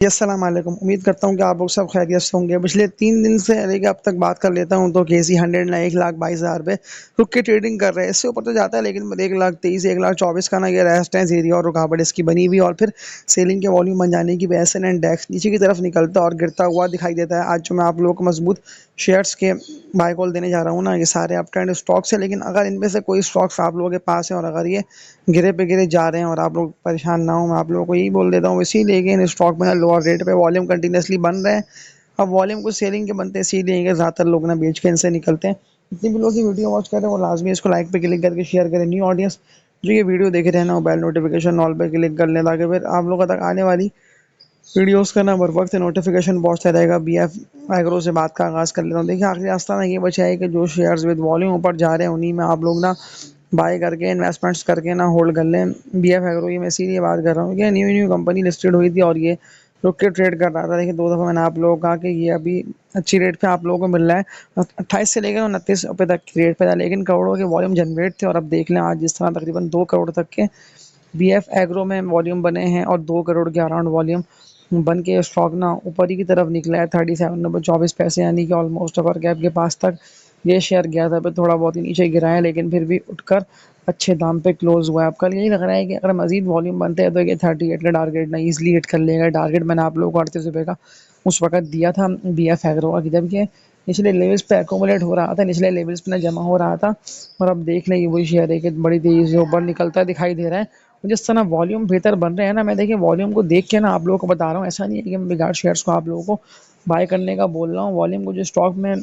जी, अस्सलाम वालेकुम। उम्मीद करता हूँ कि आप लोग सब खैरियत से होंगे। पिछले 3 दिन से लेके अब तक बात कर लेता हूँ तो केसी 100 ना 1,22,000 पे रुक के ट्रेडिंग कर रहे हैं। इससे ऊपर तो जाता है लेकिन 1,23,000 1,24,000 का ना ये रेजिस्टेंस एरिया और रुकावट इसकी बनी हुई है और फिर सेलिंग के वॉल्यूम बन जाने की वजह से ना इंडेक्स नीचे की तरफ निकलता और गिरता हुआ दिखाई देता है। आज जो मैं आप लोगों को मजबूत शेयर्स के बाय कॉल देने जा रहा हूँ ना, ये सारे अप ट्रेंड स्टॉक्स हैं, लेकिन अगर इनमें से कोई स्टॉक्स आप लोगों के पास है और अगर ये गिरे पे गिरे जा रहे हैं और आप लोग परेशान ना हो, मैं आप लोगों को यही बोल देता हूँ इसीलिए कि इन स्टॉक में ना लोअर रेट पे वॉल्यूम कंटिन्यूसली बन रहे हैं। अब वॉल्यूम कुछ सेलिंग के बनते हैं इसीलिए कि ज़्यादातर लोग ना बेच के इनसे निकलते हैं। जितनी भी लोग ये वीडियो वॉच कर रहे हैं वो लाजमी इसको लाइक पे क्लिक करके शेयर करें। न्यू ऑडियंस जो ये वीडियो देख रहे हैं ना, वो बेल नोटिफिकेशन ऑल पे क्लिक कर लें ताकि फिर आप लोगों तक आने वाली वीडियोस का ना बर वक्त नोटिफिकेशन पहुंचता रहेगा। BF एग्रो से बात का आगाज़ कर लेता हूँ। देखिए, आखिरी रास्ता ना ये बचा है कि जो शेयर्स विद वॉल्यूम ऊपर जा रहे हैं उन्हीं में आप लोग ना बाय करके इन्वेस्टमेंट्स करके ना होल्ड कर लें। BF एग्रो की मैं इसीलिए बात कर रहा हूँ कि न्यू न्यू कंपनी लिस्टेड हुई थी और ये रुक के ट्रेड कर रहा था। देखिए, 2 दफ़ा मैंने आप लोगों को कहा कि ये अभी अच्छी रेट पे आप लोगों को मिल रहा है। 28 से लेकर 29 रुपये तक की रेट पे था, लेकिन करोड़ों के वॉल्यूम जनरेट थे और अब देख लें आज जिस तरह तकरीबन 2 करोड़ तक के BF एग्रो में वॉल्यूम बने हैं और 2 करोड़ के अराउंड वॉल्यूम बन के स्टॉक ना ऊपर ही की तरफ निकला है। 37 रुपये 24 पैसे यानी कि ऑलमोस्ट अपर कैप के पास तक ये शेयर गया था। फिर थोड़ा बहुत ही नीचे गिरा है लेकिन फिर भी उठकर अच्छे दाम पे क्लोज हुआ है। अब कल यही लग रहा है कि अगर मजीद वॉल्यूम बनते हैं तो ये 38 का टारगेट ना ईजिली हिट कर लेगा। टारगेट मैंने आप लोगों को 38 रुपये का उस वक्त दिया था BF एग्रो का, जब ये निचले लेवल्स पे एकोमुलेट हो रहा था, निचले लेवल्स पे ना जमा हो रहा था। और अब देख लें ये वही शेयर है कि बड़ी तेजी से ऊपर निकलता दिखाई दे रहा है। जिस तरह वॉल्यूम बेहतर बन रहे हैं ना, मैं देखिए वॉल्यूम को देख के ना आप लोगों को बता रहा हूँ, ऐसा नहीं है कि मैं बेकार शेयर्स को आप लोगों को बाय करने का बोल रहा हूँ। वॉल्यूम को जो स्टॉक में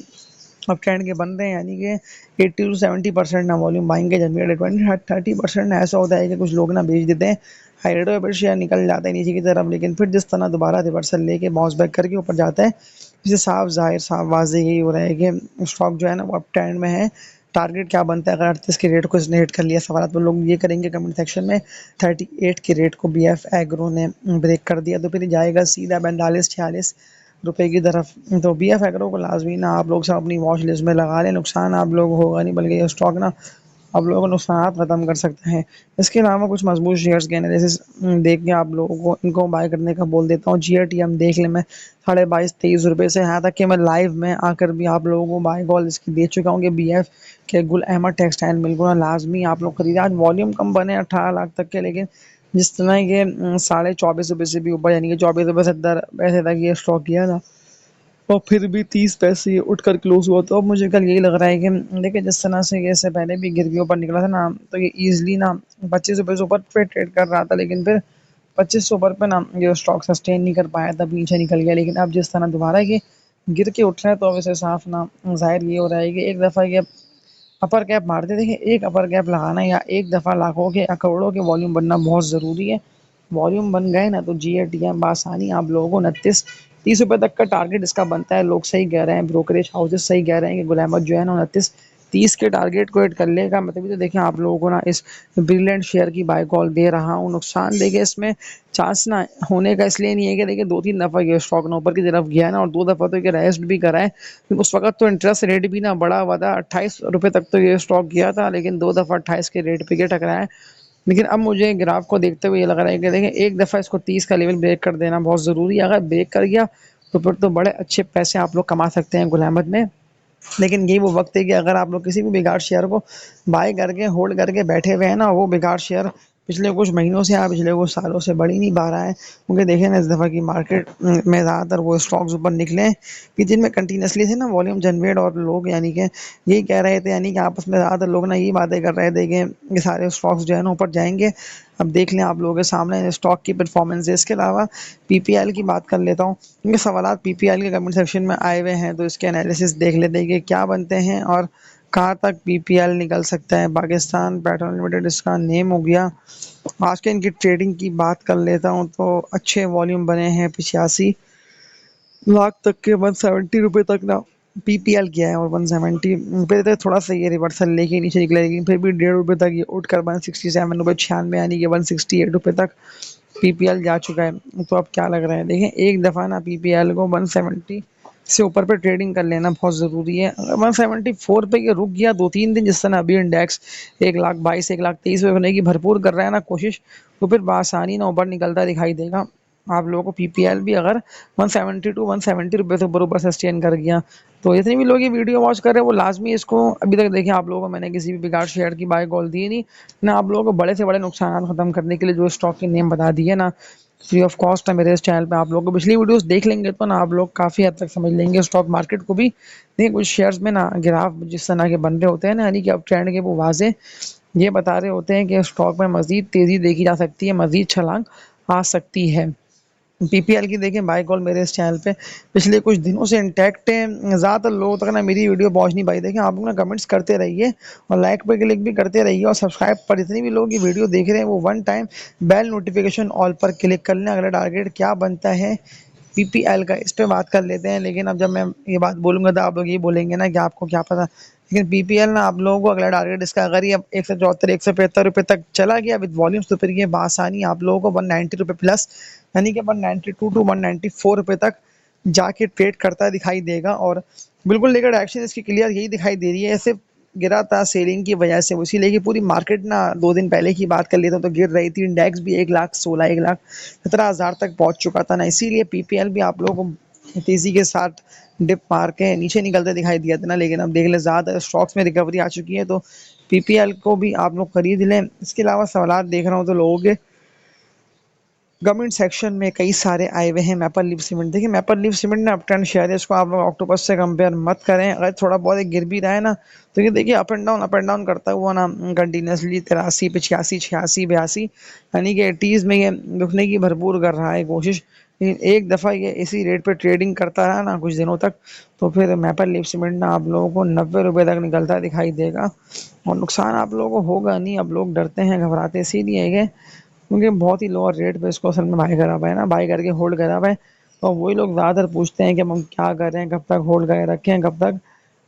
अप ट्रेंड के बन रहे हैं यानी कि 80 to 70% ना वॉल्यूम बाइंग के जनरेट 20-30% ना ऐसा होता है कि कुछ लोग ना बेच देते हैं। हाई रेट पे शेयर निकल जाता है नीचे की तरफ, लेकिन फिर जिस तरह दोबारा रिवर्सल लेके बाउंस बैक करके ऊपर जाता है, इससे साफ जाहिर साफ वाज़ेह यही हो रहा है कि स्टॉक जो है ना वो अप ट्रेंड में है। टारगेट क्या बनता है अगर 38 के रेट को इसने हिट कर लिया? सवाल तो लोग ये करेंगे कमेंट सेक्शन में। 38 के रेट को BF एग्रो ने ब्रेक कर दिया तो फिर जाएगा सीधा 42-46 रुपए की तरफ। तो BF एग्रो को लाजमी ना आप लोग सब अपनी वॉच लिस्ट में लगा लें। नुकसान आप लोग होगा नहीं बल्कि ये स्टॉक ना आप लोगों को नुकसान ख़त्म कर सकते हैं। इसके अलावा कुछ मजबूत शेयर्स के एनालिसिस देख के आप लोगों को इनको बाय करने का बोल देता हूँ। GRT हम देख लें, मैं 22-23 रुपये से यहाँ तक कि मैं लाइव में आकर भी आप लोगों को बाय कॉल इसकी दे चुका हूँ कि BF के गुल अहमद टेक्सटाइल मिल को ना लाजमी आप लोग खरीदें। आज वॉल्यूम कम बने 18 लाख तक के, लेकिन जिस तरह के 24.5 रुपये से भी ऊपर यानी कि 24 रुपये 70 पैसे तक ये स्टॉक किया था और फिर भी 30 पैसे ये उठकर क्लोज हुआ। तो अब मुझे कल यही लग रहा है कि देखिए जिस तरह से ये इससे पहले भी गिर के ऊपर निकला था ना, तो ये ईजिली ना 25 रुपये से ऊपर पे ट्रेड कर रहा था, लेकिन फिर 25 से ऊपर पे ना ये स्टॉक सस्टेन नहीं कर पाया था, नीचे निकल गया। लेकिन अब जिस तरह दोबारा ये गिर के उठ रहा है तो अब इसे साफ ना जाहिर ये हो रहा है कि एक दफ़ा ये अपर कैप मारते। देखिए, एक अपर कैप लगाना या एक दफ़ा लाखों के या करोड़ों के वॉल्यूम बनना बहुत ज़रूरी है। वॉल्यूम बन गए ना तो GATM बासानी आप लोगों को 29-30 रुपये तक का टारगेट इसका बनता है। लोग सही कह रहे हैं, ब्रोकरेज हाउसेस सही कह रहे हैं कि गुल अहमद जो है ना 29-30 के टारगेट को हिट कर लेगा। मैं तभी तो देखिए आप लोगों को ना इस ब्रिलियंट शेयर की बाय कॉल दे रहा हूँ। नुकसान देखिए इसमें चांस ना होने का इसलिए नहीं है कि देखिए 2-3 दफ़ा ये स्टॉक ना ऊपर की तरफ गया है ना और 2 दफ़ा तो ये रेस्ट भी करा है। उस वक्त तो इंटरेस्ट रेट भी ना बढ़ा हुआ था, 28 रुपये तक तो ये स्टॉक गया था, लेकिन 2 दफ़ा 28 के रेट पे ये टकराया है। लेकिन अब मुझे ग्राफ को देखते हुए ये लग रहा है कि देखिए एक दफ़ा इसको 30 का लेवल ब्रेक कर देना बहुत ज़रूरी है। अगर ब्रेक कर गया तो फिर तो बड़े अच्छे पैसे आप लोग कमा सकते हैं गुल अहमद में। लेकिन यही वो वक्त है कि अगर आप लोग किसी भी बेकार शेयर को बाय करके होल्ड करके बैठे हुए हैं ना, वो बेकार शेयर पिछले कुछ महीनों से या पिछले कुछ सालों से बढ़ ही नहीं पा रहा है। क्योंकि देखिए ना इस दफ़ा की मार्केट में ज़्यादातर वो स्टॉक्स ऊपर निकले हैं कि जिनमें कंटिन्यूसली थे ना वॉल्यूम जनरेट और लोग यानी कि यही कह रहे थे, यानी कि आपस में ज़्यादातर लोग ना यही बातें कर रहे थे कि ये सारे स्टॉक्स जो है ना ऊपर जाएंगे। अब देख लें आप लोगों के सामने स्टॉक की परफॉर्मेंस है। इसके अलावा PPL की बात कर लेता हूँ क्योंकि सवालात PPL के कमेंट सेक्शन में आए हुए हैं, तो इसके एनालिसिस देख लेते हैं कि क्या बनते हैं और कहाँ तक PPL निकल सकता है। पाकिस्तान पेट्रोल लिमिटेड इसका नेम हो गया। आज के इनकी ट्रेडिंग की बात कर लेता हूँ तो अच्छे वॉल्यूम बने हैं, 85 लाख तक के, 170 रुपये तक ना PPL किया है और 170 पे थोड़ा सा ये रिवर्सल लेके नीचे निकला, लेकिन फिर भी 1.5 रुपये तक ये उठकर 167 रुपये 96 यानी कि 168 रुपये तक PPL जा चुका है। तो अब क्या लग रहा है, देखें एक दफ़ा ना PPL को 170 से ऊपर पे ट्रेडिंग कर लेना बहुत ज़रूरी है। अगर 174 पे ये रुक गया 2-3 दिन, जिस तरह अभी इंडेक्स 1,22,000 1,23,000 पे होने की भरपूर कर रहा है ना कोशिश, तो फिर बआसानी ना ऊपर निकलता दिखाई देगा। आप लोगों को पीपीएल भी अगर 170 टू 170 रुपये से बरोबर सस्टेन कर गया, तो जितने भी लोग ये वीडियो वॉच कर रहे हैं वो लाजमी इसको अभी तक देखें। आप लोगों को मैंने किसी भी बेकार शेयर की बाय कॉल दी नहीं ना, आप लोगों को बड़े से बड़े नुकसान खत्म करने के लिए जो स्टॉक के नेम बता दिए ना, फ्री ऑफ कॉस्ट है मेरे इस चैनल पे। आप लोग को पिछली वीडियोस देख लेंगे तो ना आप लोग काफ़ी हद तक समझ लेंगे स्टॉक मार्केट को भी। देखिए कुछ शेयर्स में ना ग्राफ जिस तरह के बन रहे होते हैं ना, यानी कि अब ट्रेंड के वो वाजे ये बता रहे होते हैं कि स्टॉक में मजीद तेज़ी देखी जा सकती है, मजीद छलांग आ सकती है। पीपीएल की देखें बाय कॉल मेरे इस चैनल पे पिछले कुछ दिनों से इंटैक्ट है। ज़्यादातर लोगों तक ना मेरी वीडियो पहुंच नहीं पाई। देखें आप लोग ना कमेंट्स करते रहिए और लाइक पे क्लिक भी करते रहिए, और सब्सक्राइब पर जितने भी लोग ये वीडियो देख रहे हैं वो one time bell notification all पर क्लिक कर लें। अगला टारगेट क्या बनता है पीपीएल का, इस पे बात कर लेते हैं। लेकिन अब जब मैं ये बात बोलूँगा तो आप लोग ये बोलेंगे ना कि आपको क्या पता। लेकिन पीपीएल ना आप लोगों को अगला टारगेट इसका अगर ये अब 174 175 रुपये तक चला गया विद वॉल्यूम्स, तो फिर ये बासानी आप लोगों को 190 रुपये प्लस, यानी कि 192 टू 194 रुपये तक जाके ट्रेड करता दिखाई देगा। और बिल्कुल लेकर डायरेक्शन इसकी क्लियर यही दिखाई दे रही है। ऐसे गिरा था सेलिंग की वजह से, इसीलिए कि पूरी मार्केट ना 2 दिन पहले की बात कर लेता हूँ तो गिर रही थी। इंडेक्स भी 1,16,000 1,17,000 तक पहुंच चुका था ना, इसीलिए पीपीएल भी आप लोगों को तेजी के साथ डिप मार के नीचे निकलते दिखाई दिया था ना। लेकिन अब देख ले ज़्यादा स्टॉक्स में रिकवरी आ चुकी है, तो पीपीएल को भी आप लोग खरीद लें। इसके अलावा सवाल देख रहा हूँ तो लोगों के कमेंट सेक्शन में कई सारे आए हुए हैं मैपल लीफ सीमेंट। देखिए मैपल लीफ सीमेंट ने अप ट्रेंड शेयर है, इसको आप लोग ऑक्टोपस से कंपेयर मत करें। अगर थोड़ा बहुत गिर भी रहा है ना, तो ये देखिए अप एंड डाउन करता हुआ ना कंटिन्यूसली 83 85 86 82, यानी कि 80s में ये रुकने की भरपूर कर रहा है कोशिश। लेकिन एक दफ़ा ये इसी रेट पे ट्रेडिंग करता रहा ना कुछ दिनों तक, तो फिर मैपल लीफ सीमेंट ना आप लोगों को 90 रुपये तक निकलता दिखाई देगा। और नुकसान आप लोगों को होगा नहीं। अब लोग डरते हैं घबराते इसीलिए है क्योंकि बहुत ही लोअर रेट पे इसको असल में बाय करा हुआ है ना, बाय करके होल्ड करा हुआ है। तो वही लोग ज़्यादातर पूछते हैं कि हम क्या कर रहे हैं, कब तक होल्ड करके रखें, कब तक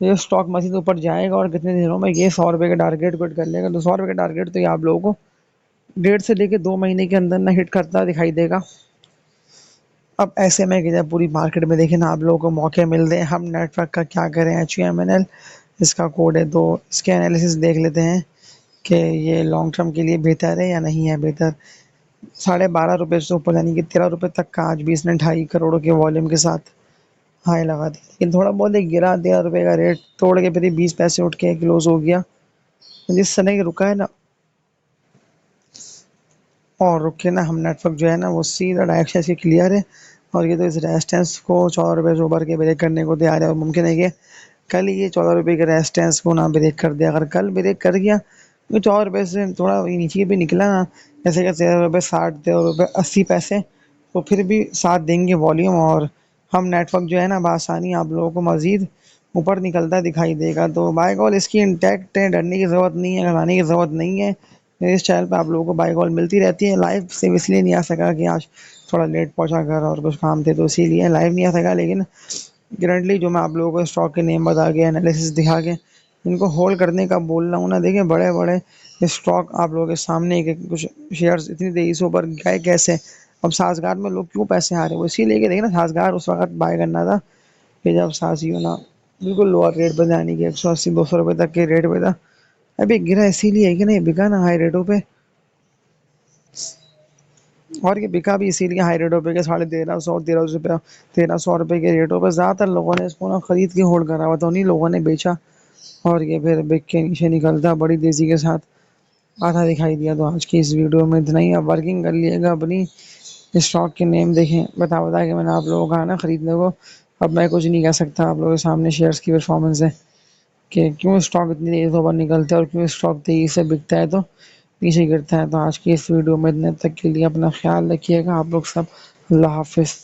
ये स्टॉक मजीद ऊपर जाएगा और कितने दिनों में ये 100 रुपये का टारगेट फिट कर लेगा। तो 100 रुपये का टारगेट तो ये आप लोगों को 1.5 से लेकर 2 महीने के अंदर ना हिट करता दिखाई देगा। अब ऐसे में कि जब पूरी मार्केट में देखें ना आप लोगों को मौके मिल रहे हैं, हम नेटवर्क का क्या करें, HUMNL इसका कोड है, तो इसके एनालिसिस देख लेते हैं कि ये लॉन्ग टर्म के लिए बेहतर है या नहीं है बेहतर। 12.5 रुपये से ऊपर यानी कि 13 रुपये तक का आज भी इसने 2.5 करोड़ के वॉल्यूम के साथ हाई लगा दी। लेकिन थोड़ा बहुत एक गिरा, 13 रुपये का रेट तोड़ के फिर 20 पैसे उठ के क्लोज हो गया। जिस समय कि रुका है ना, और रुक के ना हम नेटवर्क जो है ना वो सीधा डायरेक्शन इसकी क्लियर है, और ये तो इस रेजिस्टेंस को 14 रुपये से ऊपर के ब्रेक करने को तैयार है। और मुमकिन है कि कल ये 14 रुपये के रेजिस्टेंस को ना ब्रेक कर दे। अगर कल ब्रेक कर गया तो 14 रुपये से थोड़ा नीचे भी निकला ना, जैसे कि 13 रुपये 60 13 रुपये 80 पैसे, तो फिर भी साथ देंगे वॉल्यूम, और हम नेटवर्क जो है ना बआसानी आप लोगों को मज़ीद ऊपर निकलता दिखाई देगा। तो बाय कॉल इसकी इंटैक्ट है, डरने की ज़रूरत नहीं है, घबराने की ज़रूरत नहीं है। मेरे इस चैनल पे आप लोगों को बाय कॉल मिलती रहती है। लाइव से इसलिए नहीं आ सका कि आज थोड़ा लेट पहुंचा घर और कुछ काम थे, तो इसीलिए लाइव नहीं आ सका। लेकिन करंटली जो मैं आप लोगों को स्टॉक के नेम बता के एनालिसिस दिखा के इनको होल्ड करने का बोल रहा हूँ ना, देखिए बड़े बड़े स्टॉक आप लोगों के सामने के कुछ शेयर्स इतनी तेजी से ऊपर गए कैसे। अब साजगार में लोग क्यों पैसे हारे, वो इसीलिए कि देखिए ना साजगार उस वक्त बाय करना था कि जब सासी हो ना बिल्कुल लोअर रेट पर, यानी कि 180 200 रुपये तक के रेट पे था। अभी गिरा इसीलिए है कि नहीं बिका ना हाई रेटों पे, और ये बिका भी इसीलिए हाई रेटों पे के 1350 1300 रुपये 1300 रुपये के रेटों पे। ज़्यादातर लोगों ने इसको ना खरीद के होल्ड करा हुआ था, उन्हीं लोगों ने बेचा और ये फिर बिक के नीचे निकलता बड़ी तेज़ी के साथ आधा दिखाई दिया। तो आज की इस वीडियो में इतना ही। अब वर्किंग कर लिएगा अपनी, स्टॉक के नेम देखें, बता के मैंने आप लोगों को कहा ना खरीदने को। अब मैं कुछ नहीं कह सकता, आप लोगों के सामने शेयर्स की परफॉर्मेंस है कि क्यों स्टॉक इतनी तेज़ी से ऊपर निकलता है और क्यों स्टॉक तेज़ी से बिकता है तो नीचे गिरता है। तो आज की इस वीडियो में इतने तक के लिए अपना ख्याल रखिएगा आप लोग सब। अल्लाह हाफिज़।